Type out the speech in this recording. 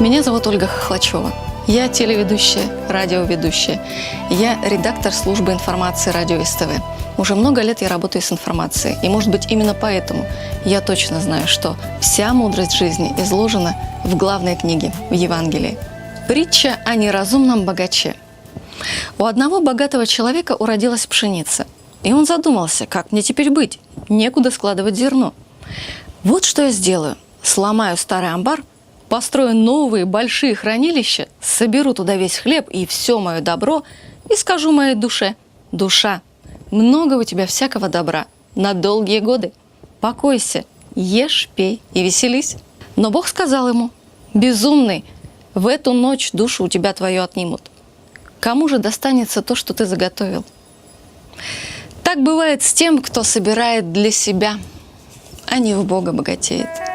Меня зовут Ольга Хохлачева. Я телеведущая, радиоведущая. Я редактор службы информации радио СТВ. Уже много лет я работаю с информацией. И, может быть, именно поэтому я точно знаю, что вся мудрость жизни изложена в главной книге, в Евангелии. Притча о неразумном богаче. У одного богатого человека уродилась пшеница. И он задумался, как мне теперь быть? Некуда складывать зерно. Вот что я сделаю. Сломаю старый амбар, построю новые большие хранилища, соберу туда весь хлеб и все мое добро и скажу моей душе: душа, много у тебя всякого добра на долгие годы. Покойся, ешь, пей и веселись. Но Бог сказал ему: безумный, в эту ночь душу у тебя твою отнимут. Кому же достанется то, что ты заготовил? Так бывает с тем, кто собирает для себя, а не в Бога богатеет.